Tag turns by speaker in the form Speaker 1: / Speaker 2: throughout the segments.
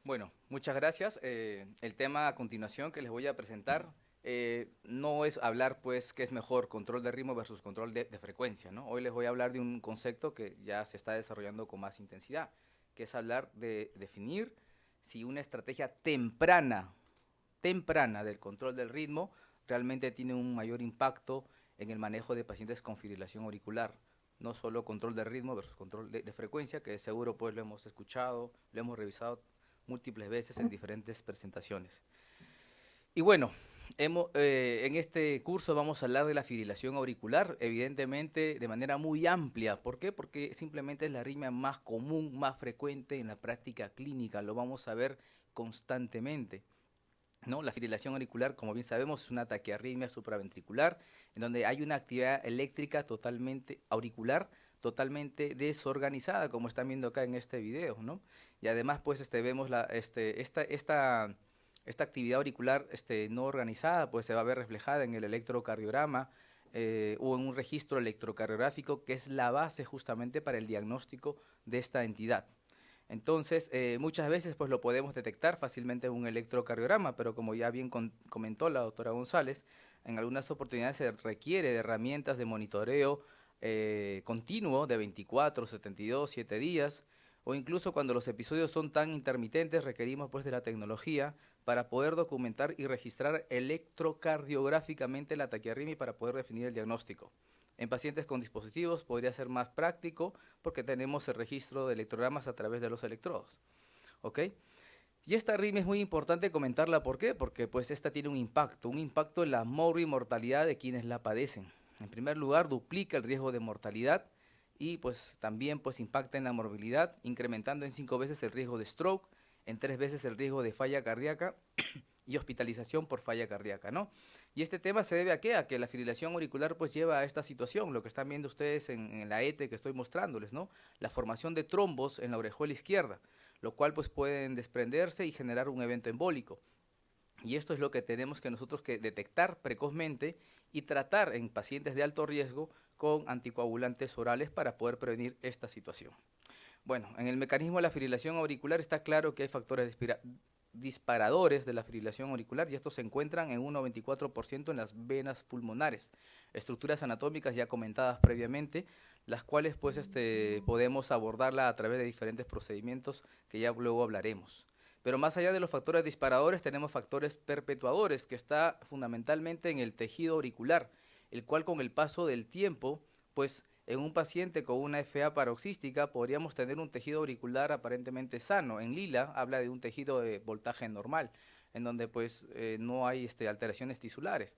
Speaker 1: Bueno, muchas gracias. El tema a continuación que les voy a presentar no es hablar, pues, qué es mejor, control de ritmo versus control de frecuencia, ¿no? Hoy les voy a hablar de un concepto que ya se está desarrollando con más intensidad, que es hablar de definir si una estrategia temprana del control del ritmo realmente tiene un mayor impacto en el manejo de pacientes con fibrilación auricular. No solo control de ritmo versus control de frecuencia, que seguro pues lo hemos escuchado, lo hemos revisado múltiples veces en diferentes presentaciones. Y bueno, en este curso vamos a hablar de la fibrilación auricular, evidentemente de manera muy amplia. ¿Por qué? Porque simplemente es la arritmia más común, más frecuente en la práctica clínica, lo vamos a ver constantemente, ¿no? La fibrilación auricular, como bien sabemos, es una taquiarritmia supraventricular, en donde hay una actividad eléctrica totalmente auricular, totalmente desorganizada, como están viendo acá en este video, ¿no? Y además, pues, vemos esta actividad auricular no organizada, pues se va a ver reflejada en el electrocardiograma o en un registro electrocardiográfico, que es la base justamente para el diagnóstico de esta entidad. Entonces, muchas veces pues lo podemos detectar fácilmente en un electrocardiograma, pero como ya bien comentó la doctora González, en algunas oportunidades se requiere de herramientas de monitoreo continuo de 24, 72, 7 días, o incluso cuando los episodios son tan intermitentes requerimos pues de la tecnología para poder documentar y registrar electrocardiográficamente la taquiarritmia y para poder definir el diagnóstico. En pacientes con dispositivos podría ser más práctico porque tenemos el registro de electrogramas a través de los electrodos, ¿ok? Y esta arritmia es muy importante comentarla, ¿por qué? Porque pues esta tiene un impacto en la mortalidad de quienes la padecen. En primer lugar, duplica el riesgo de mortalidad y pues también pues impacta en la morbilidad, incrementando en 5 veces el riesgo de stroke, en 3 veces el riesgo de falla cardíaca y hospitalización por falla cardíaca, ¿no? Y este tema se debe a qué? A que la fibrilación auricular pues lleva a esta situación, lo que están viendo ustedes en la ETE que estoy mostrándoles, ¿no? La formación de trombos en la orejuela izquierda, lo cual pues pueden desprenderse y generar un evento embólico. Y esto es lo que tenemos que nosotros que detectar precozmente y tratar en pacientes de alto riesgo con anticoagulantes orales para poder prevenir esta situación. Bueno, en el mecanismo de la fibrilación auricular está claro que hay factores disparadores de la fibrilación auricular y estos se encuentran en 1,24% en las venas pulmonares. Estructuras anatómicas ya comentadas previamente, las cuales pues podemos abordarla a través de diferentes procedimientos que ya luego hablaremos. Pero más allá de los factores disparadores tenemos factores perpetuadores que está fundamentalmente en el tejido auricular, el cual con el paso del tiempo pues en un paciente con una FA paroxística podríamos tener un tejido auricular aparentemente sano. En lila habla de un tejido de voltaje normal, en donde pues no hay alteraciones tisulares.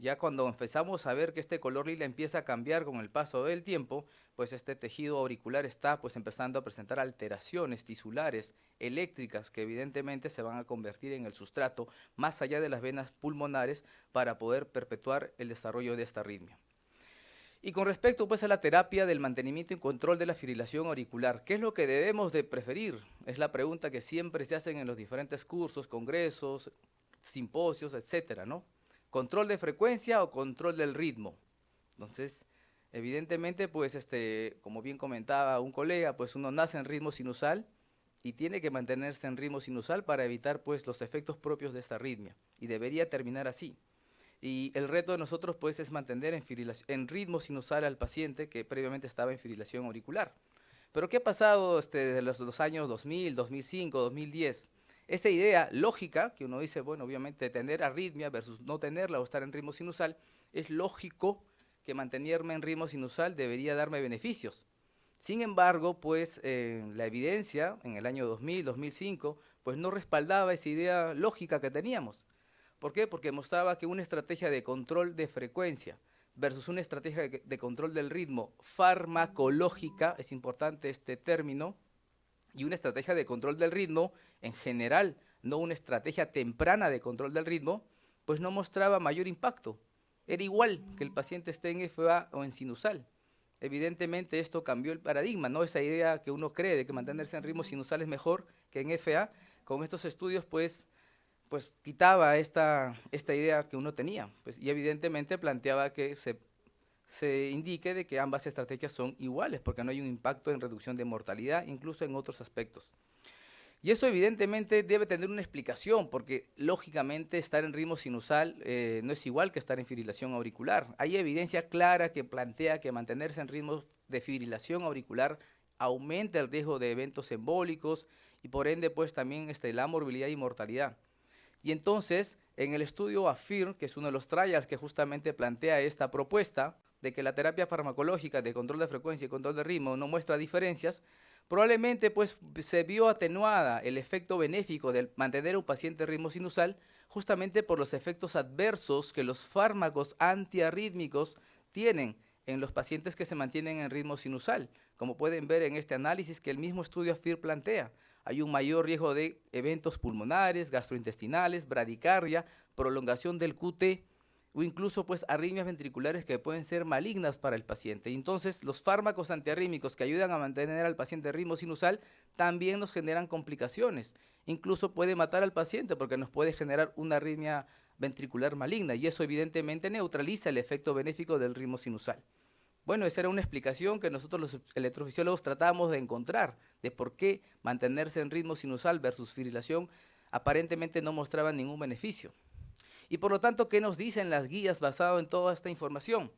Speaker 1: Ya cuando empezamos a ver que este color lila empieza a cambiar con el paso del tiempo, pues este tejido auricular está pues empezando a presentar alteraciones tisulares eléctricas que evidentemente se van a convertir en el sustrato más allá de las venas pulmonares para poder perpetuar el desarrollo de esta arritmia. Y con respecto pues a la terapia del mantenimiento y control de la fibrilación auricular, ¿qué es lo que debemos de preferir? Es la pregunta que siempre se hacen en los diferentes cursos, congresos, simposios, etcétera, ¿no? ¿Control de frecuencia o control del ritmo? Entonces, evidentemente, pues como bien comentaba un colega, pues uno nace en ritmo sinusal y tiene que mantenerse en ritmo sinusal para evitar pues los efectos propios de esta arritmia y debería terminar así. Y el reto de nosotros pues es mantener en ritmo sinusal al paciente que previamente estaba en fibrilación auricular. Pero ¿qué ha pasado desde los años 2000, 2005, 2010? Esa idea lógica, que uno dice, bueno, obviamente tener arritmia versus no tenerla o estar en ritmo sinusal, es lógico que mantenerme en ritmo sinusal debería darme beneficios. Sin embargo, pues la evidencia en el año 2000, 2005, pues no respaldaba esa idea lógica que teníamos. ¿Por qué? Porque mostraba que una estrategia de control de frecuencia versus una estrategia de control del ritmo farmacológica, es importante este término, y una estrategia de control del ritmo en general, no una estrategia temprana de control del ritmo, pues no mostraba mayor impacto. Era igual que el paciente esté en FA o en sinusal. Evidentemente esto cambió el paradigma, ¿no? Esa idea que uno cree de que mantenerse en ritmo sinusal es mejor que en FA, con estos estudios pues quitaba esta idea que uno tenía, pues, y evidentemente planteaba que se indique de que ambas estrategias son iguales, porque no hay un impacto en reducción de mortalidad, incluso en otros aspectos. Y eso evidentemente debe tener una explicación, porque lógicamente estar en ritmo sinusal no es igual que estar en fibrilación auricular. Hay evidencia clara que plantea que mantenerse en ritmo de fibrilación auricular aumenta el riesgo de eventos embólicos y por ende pues también la morbilidad y mortalidad. Y entonces, en el estudio AFIR, que es uno de los trials que justamente plantea esta propuesta de que la terapia farmacológica de control de frecuencia y control de ritmo no muestra diferencias, probablemente pues se vio atenuada el efecto benéfico de mantener a un paciente en ritmo sinusal justamente por los efectos adversos que los fármacos antiarrítmicos tienen en los pacientes que se mantienen en ritmo sinusal, como pueden ver en este análisis que el mismo estudio AFIR plantea. Hay un mayor riesgo de eventos pulmonares, gastrointestinales, bradicardia, prolongación del QT o incluso pues arritmias ventriculares que pueden ser malignas para el paciente. Entonces, los fármacos antiarrítmicos que ayudan a mantener al paciente en ritmo sinusal también nos generan complicaciones. Incluso puede matar al paciente porque nos puede generar una arritmia ventricular maligna y eso evidentemente neutraliza el efecto benéfico del ritmo sinusal. Bueno, esa era una explicación que nosotros los electrofisiólogos tratamos de encontrar, de por qué mantenerse en ritmo sinusal versus fibrilación aparentemente no mostraba ningún beneficio. Y por lo tanto, ¿qué nos dicen las guías basado en toda esta información?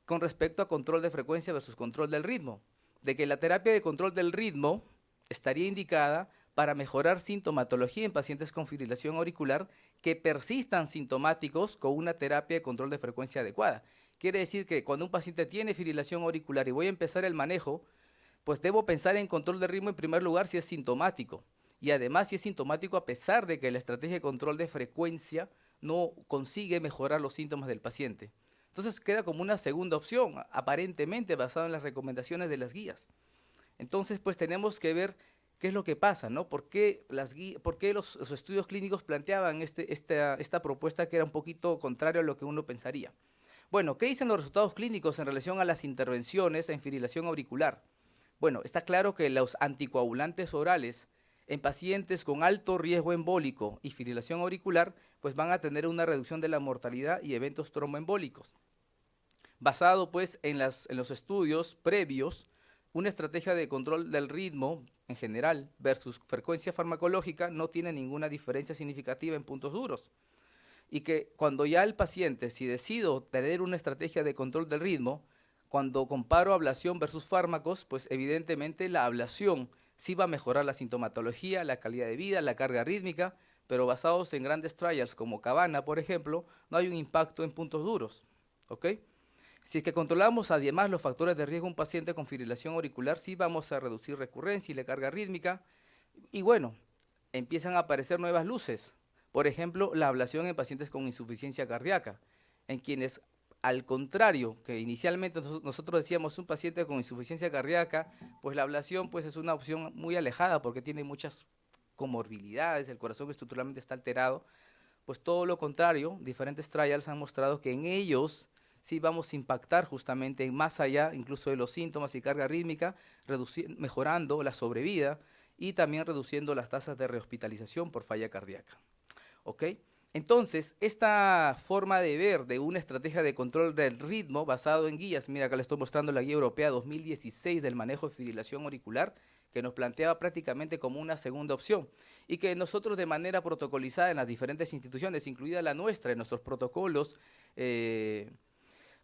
Speaker 1: Con respecto a control de frecuencia versus control del ritmo, de que la terapia de control del ritmo estaría indicada para mejorar sintomatología en pacientes con fibrilación auricular que persistan sintomáticos con una terapia de control de frecuencia adecuada. Quiere decir que cuando un paciente tiene fibrilación auricular y voy a empezar el manejo, pues debo pensar en control de ritmo en primer lugar si es sintomático. Y además si es sintomático a pesar de que la estrategia de control de frecuencia no consigue mejorar los síntomas del paciente. Entonces queda como una segunda opción, aparentemente basada en las recomendaciones de las guías. Entonces pues tenemos que ver qué es lo que pasa, ¿no? ¿Por qué los estudios clínicos planteaban esta propuesta que era un poquito contrario a lo que uno pensaría? Bueno, ¿qué dicen los resultados clínicos en relación a las intervenciones en fibrilación auricular? Bueno, está claro que los anticoagulantes orales en pacientes con alto riesgo embólico y fibrilación auricular, pues van a tener una reducción de la mortalidad y eventos tromboembólicos. Basado pues en los estudios previos, una estrategia de control del ritmo en general versus frecuencia farmacológica no tiene ninguna diferencia significativa en puntos duros. Y que cuando ya el paciente, si decido tener una estrategia de control del ritmo, cuando comparo ablación versus fármacos, pues evidentemente la ablación sí va a mejorar la sintomatología, la calidad de vida, la carga rítmica, pero basados en grandes trials como Cabana, por ejemplo, no hay un impacto en puntos duros, ¿ok? Si es que controlamos además los factores de riesgo de un paciente con fibrilación auricular, sí vamos a reducir recurrencia y la carga rítmica, y bueno, empiezan a aparecer nuevas luces. Por ejemplo, la ablación en pacientes con insuficiencia cardíaca, en quienes, al contrario, que inicialmente nosotros decíamos un paciente con insuficiencia cardíaca, pues la ablación pues, es una opción muy alejada porque tiene muchas comorbilidades, el corazón estructuralmente está alterado, pues todo lo contrario, diferentes trials han mostrado que en ellos sí vamos a impactar justamente en más allá incluso de los síntomas y carga rítmica, mejorando la sobrevida y también reduciendo las tasas de rehospitalización por falla cardíaca. ¿Ok? Entonces, esta forma de ver de una estrategia de control del ritmo basado en guías, mira acá le estoy mostrando la guía europea 2016 del manejo de fibrilación auricular, que nos planteaba prácticamente como una segunda opción y que nosotros de manera protocolizada en las diferentes instituciones, incluida la nuestra, en nuestros protocolos,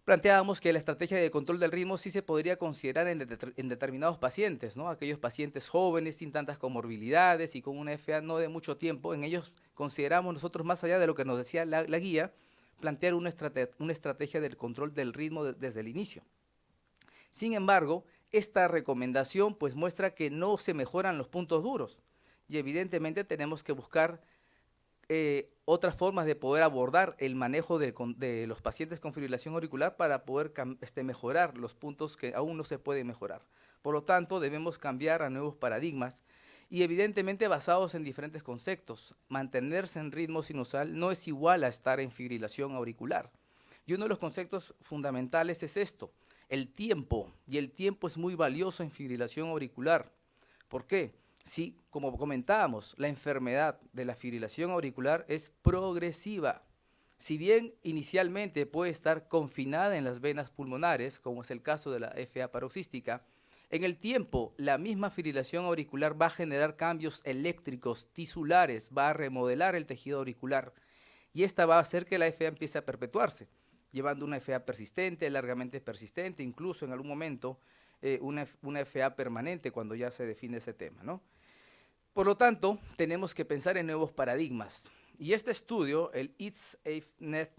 Speaker 1: planteábamos que la estrategia de control del ritmo sí se podría considerar en determinados pacientes, ¿no? Aquellos pacientes jóvenes sin tantas comorbilidades y con una FA no de mucho tiempo, en ellos consideramos nosotros más allá de lo que nos decía la guía, plantear una estrategia del control del ritmo desde el inicio. Sin embargo, esta recomendación pues muestra que no se mejoran los puntos duros y evidentemente tenemos que buscar otras formas de poder abordar el manejo de los pacientes con fibrilación auricular para poder mejorar los puntos que aún no se pueden mejorar. Por lo tanto, debemos cambiar a nuevos paradigmas y evidentemente basados en diferentes conceptos. Mantenerse en ritmo sinusal no es igual a estar en fibrilación auricular. Y uno de los conceptos fundamentales es esto, el tiempo. Y el tiempo es muy valioso en fibrilación auricular. ¿Por qué? Sí, como comentábamos, la enfermedad de la fibrilación auricular es progresiva. Si bien inicialmente puede estar confinada en las venas pulmonares, como es el caso de la FA paroxística, En el tiempo, la misma fibrilación auricular va a generar cambios eléctricos tisulares, va a remodelar el tejido auricular y esta va a hacer que la FA empiece a perpetuarse, llevando una FA persistente, largamente persistente, incluso en algún momento una FA permanente cuando ya se define ese tema, ¿no? Por lo tanto, tenemos que pensar en nuevos paradigmas. Y este estudio, el ITS-AFNet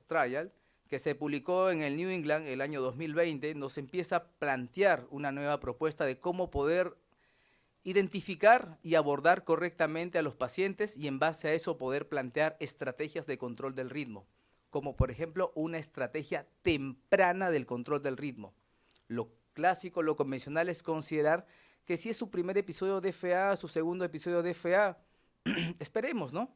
Speaker 1: Trial, que se publicó en el New England el año 2020, nos empieza a plantear una nueva propuesta de cómo poder identificar y abordar correctamente a los pacientes y en base a eso poder plantear estrategias de control del ritmo, como por ejemplo una estrategia temprana del control del ritmo. Lo clásico, lo convencional es considerar que si es su primer episodio de FA, su segundo episodio de FA, esperemos, ¿no?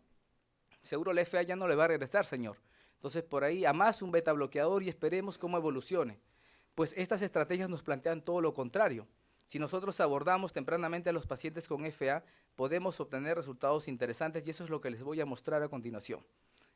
Speaker 1: Seguro la FA ya no le va a regresar, señor. Entonces, por ahí, a más un beta bloqueador y esperemos cómo evolucione. Pues estas estrategias nos plantean todo lo contrario. Si nosotros abordamos tempranamente a los pacientes con FA, podemos obtener resultados interesantes y eso es lo que les voy a mostrar a continuación.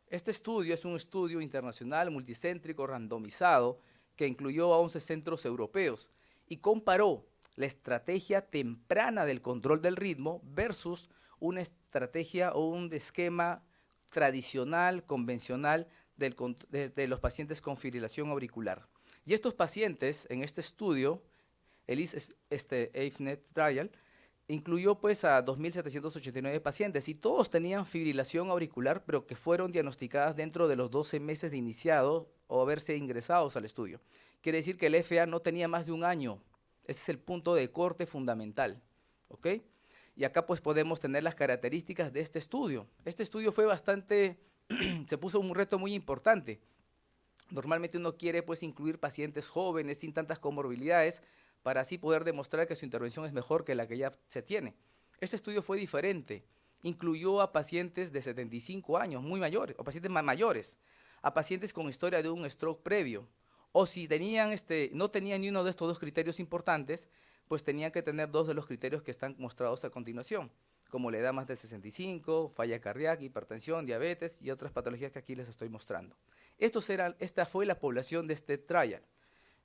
Speaker 1: Este estudio es un estudio internacional multicéntrico randomizado que incluyó a 11 centros europeos y comparó la estrategia temprana del control del ritmo versus una estrategia o un esquema tradicional, convencional de los pacientes con fibrilación auricular. Y estos pacientes, en este estudio, el AFNet Trial, incluyó pues a 2.789 pacientes y todos tenían fibrilación auricular, pero que fueron diagnosticadas dentro de los 12 meses de iniciado o haberse ingresados al estudio. Quiere decir que el FA no tenía más de un año. Ese es el punto de corte fundamental, ¿ok? Y acá pues podemos tener las características de este estudio. Este estudio fue bastante, se puso un reto muy importante. Normalmente uno quiere pues incluir pacientes jóvenes sin tantas comorbilidades para así poder demostrar que su intervención es mejor que la que ya se tiene. Este estudio fue diferente. Incluyó a pacientes de 75 años, muy mayores, o pacientes más mayores, a pacientes con historia de un stroke previo, o si tenían no tenían ni uno de estos dos criterios importantes, pues tenían que tener dos de los criterios que están mostrados a continuación, como la edad más de 65, falla cardíaca, hipertensión, diabetes y otras patologías que aquí les estoy mostrando. Esta fue la población de este trial.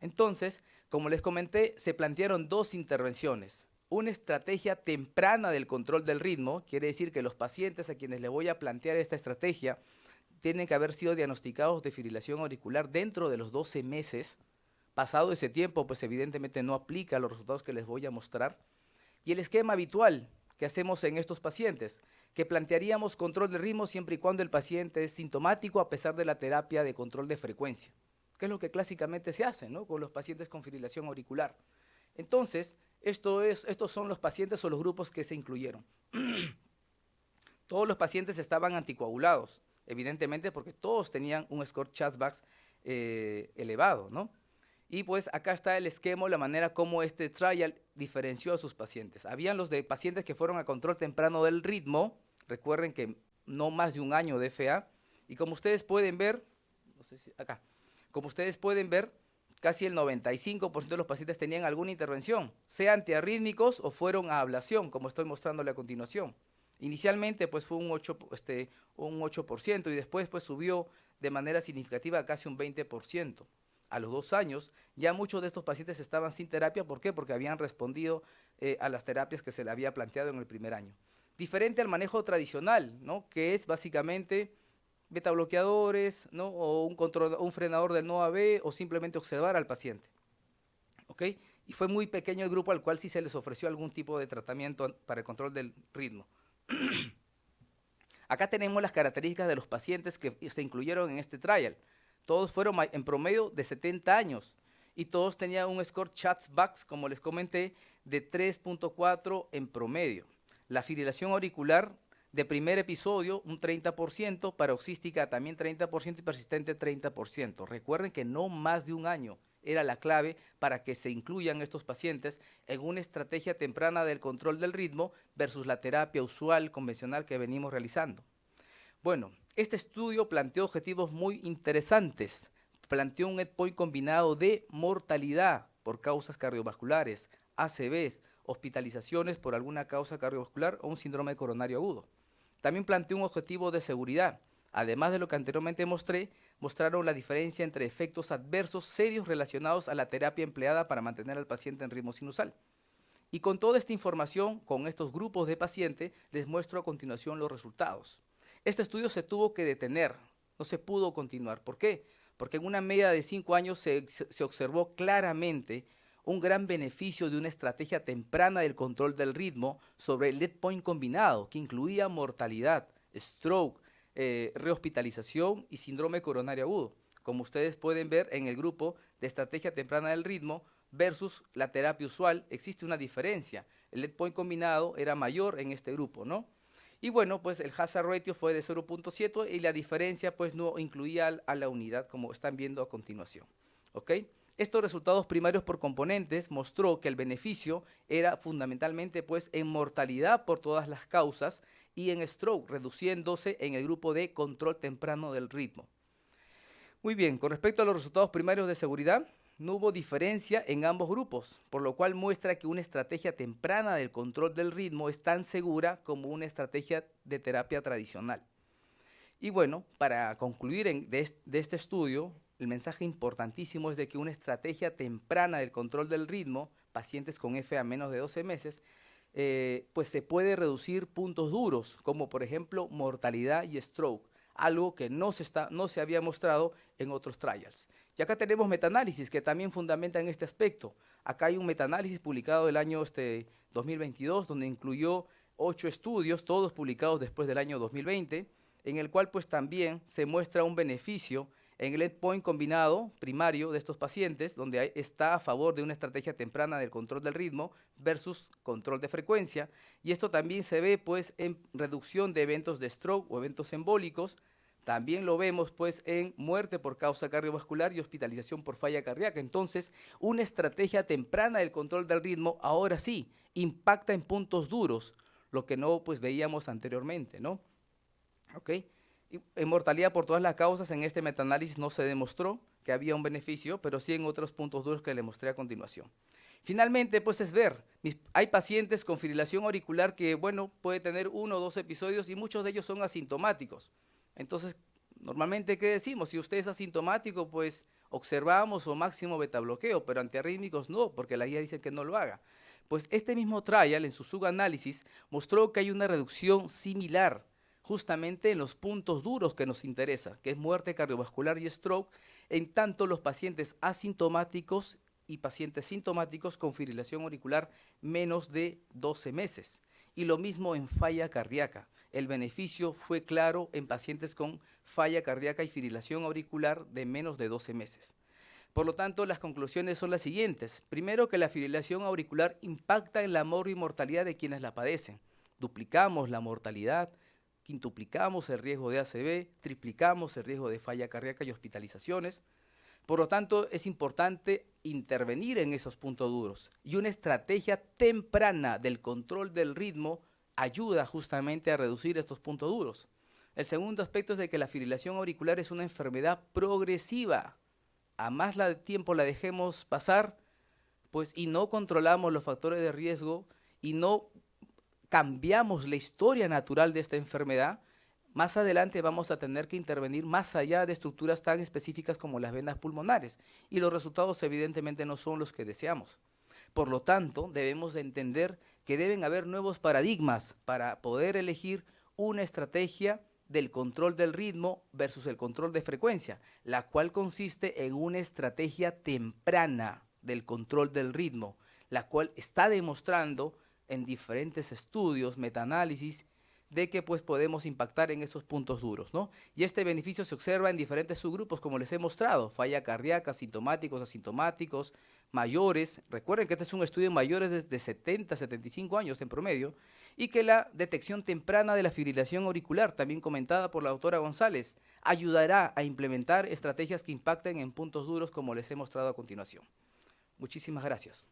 Speaker 1: Entonces, como les comenté, se plantearon dos intervenciones. Una estrategia temprana del control del ritmo, quiere decir que los pacientes a quienes les voy a plantear esta estrategia tienen que haber sido diagnosticados de fibrilación auricular dentro de los 12 meses. Pasado ese tiempo, pues evidentemente no aplica los resultados que les voy a mostrar. Y el esquema habitual que hacemos en estos pacientes, que plantearíamos control de ritmo siempre y cuando el paciente es sintomático a pesar de la terapia de control de frecuencia, que es lo que clásicamente se hace, ¿no?, con los pacientes con fibrilación auricular. Entonces, estos son los pacientes o los grupos que se incluyeron. Todos los pacientes estaban anticoagulados, evidentemente porque todos tenían un score CHA2-VASc elevado, ¿no? Y pues acá está el esquema, la manera como este trial diferenció a sus pacientes. Habían los de pacientes que fueron a control temprano del ritmo, recuerden que no más de un año de FA, y como ustedes pueden ver, no sé si acá, como ustedes pueden ver, casi el 95% de los pacientes tenían alguna intervención, sea antiarrítmicos o fueron a ablación, como estoy mostrándole a continuación. Inicialmente pues fue un 8% y después pues subió de manera significativa a casi un 20%. A los 2 años ya muchos de estos pacientes estaban sin terapia. ¿Por qué? Porque habían respondido a las terapias que se le había planteado en el primer año. Diferente al manejo tradicional, ¿no?, que es básicamente beta bloqueadores, ¿no?, o un frenador del NOA-B o simplemente observar al paciente. ¿Ok? Y fue muy pequeño el grupo al cual sí se les ofreció algún tipo de tratamiento para el control del ritmo. Acá tenemos las características de los pacientes que se incluyeron en este trial. Todos fueron en promedio de 70 años y todos tenían un score CHA2-VASc, como les comenté, de 3.4 en promedio. La fibrilación auricular de primer episodio, un 30%, paroxística también 30% y persistente 30%. Recuerden que no más de un año era la clave para que se incluyan estos pacientes en una estrategia temprana del control del ritmo versus la terapia usual, convencional que venimos realizando. Bueno, este estudio planteó objetivos muy interesantes. Planteó un endpoint combinado de mortalidad por causas cardiovasculares, ACVs, hospitalizaciones por alguna causa cardiovascular o un síndrome coronario agudo. También planteó un objetivo de seguridad. Además de lo que anteriormente mostré, mostraron la diferencia entre efectos adversos serios relacionados a la terapia empleada para mantener al paciente en ritmo sinusal. Y con toda esta información, con estos grupos de pacientes, les muestro a continuación los resultados. Este estudio se tuvo que detener, no se pudo continuar. ¿Por qué? Porque en una media de 5 años se observó claramente un gran beneficio de una estrategia temprana del control del ritmo sobre el lead point combinado, que incluía mortalidad, stroke, rehospitalización y síndrome coronario agudo, como ustedes pueden ver en el grupo de estrategia temprana del ritmo versus la terapia usual. Existe una diferencia. El lead point combinado era mayor en este grupo, ¿no? Y bueno, pues el hazard ratio fue de 0.7 y la diferencia pues no incluía a la unidad, como están viendo a continuación, ¿ok? Estos resultados primarios por componentes mostró que el beneficio era fundamentalmente pues en mortalidad por todas las causas y en stroke, reduciéndose en el grupo de control temprano del ritmo. Muy bien, con respecto a los resultados primarios de seguridad, no hubo diferencia en ambos grupos, por lo cual muestra que una estrategia temprana del control del ritmo es tan segura como una estrategia de terapia tradicional. Y bueno, para concluir de este estudio, el mensaje importantísimo es de que una estrategia temprana del control del ritmo, pacientes con FA a menos de 12 meses, pues se puede reducir puntos duros, como por ejemplo mortalidad y stroke, algo que no se había mostrado en otros trials. Y acá tenemos metaanálisis que también fundamentan este aspecto. Acá hay un metaanálisis publicado el año 2022, donde incluyó 8 estudios, todos publicados después del año 2020, en el cual pues también se muestra un beneficio en el endpoint combinado primario de estos pacientes, donde está a favor de una estrategia temprana del control del ritmo versus control de frecuencia, y esto también se ve pues en reducción de eventos de stroke o eventos embólicos. También lo vemos pues en muerte por causa cardiovascular y hospitalización por falla cardíaca. Entonces, una estrategia temprana del control del ritmo ahora sí impacta en puntos duros, lo que no pues veíamos anteriormente, ¿no? ¿Ok? En mortalidad por todas las causas en este metaanálisis no se demostró que había un beneficio, pero sí en otros puntos duros que les mostré a continuación. Finalmente, pues es ver, hay pacientes con fibrilación auricular que, bueno, puede tener 1 o 2 episodios y muchos de ellos son asintomáticos. Entonces, normalmente, ¿qué decimos? Si usted es asintomático, pues observamos o máximo beta bloqueo, pero antiarrítmicos no, porque la guía dice que no lo haga. Pues este mismo trial, en su subanálisis, mostró que hay una reducción similar justamente en los puntos duros que nos interesa, que es muerte cardiovascular y stroke, en tanto los pacientes asintomáticos y pacientes sintomáticos con fibrilación auricular menos de 12 meses. Y lo mismo en falla cardíaca. El beneficio fue claro en pacientes con falla cardíaca y fibrilación auricular de menos de 12 meses. Por lo tanto, las conclusiones son las siguientes. Primero, que la fibrilación auricular impacta en la mortalidad de quienes la padecen. Duplicamos la mortalidad, quintuplicamos el riesgo de ACV, triplicamos el riesgo de falla cardíaca y hospitalizaciones. Por lo tanto, es importante intervenir en esos puntos duros. Y una estrategia temprana del control del ritmo ayuda justamente a reducir estos puntos duros. El segundo aspecto es de que la fibrilación auricular es una enfermedad progresiva. A más tiempo la dejemos pasar, pues, y no controlamos los factores de riesgo y no cambiamos la historia natural de esta enfermedad, más adelante vamos a tener que intervenir más allá de estructuras tan específicas como las venas pulmonares, y los resultados evidentemente no son los que deseamos. Por lo tanto, debemos de entender que deben haber nuevos paradigmas para poder elegir una estrategia del control del ritmo versus el control de frecuencia, la cual consiste en una estrategia temprana del control del ritmo, la cual está demostrando en diferentes estudios, metaanálisis, de que pues podemos impactar en esos puntos duros, ¿no? Y este beneficio se observa en diferentes subgrupos, como les he mostrado: falla cardíaca, sintomáticos, asintomáticos, mayores. Recuerden que este es un estudio en mayores de 70 a 75 años en promedio, y que la detección temprana de la fibrilación auricular, también comentada por la doctora González, ayudará a implementar estrategias que impacten en puntos duros, como les he mostrado a continuación. Muchísimas gracias.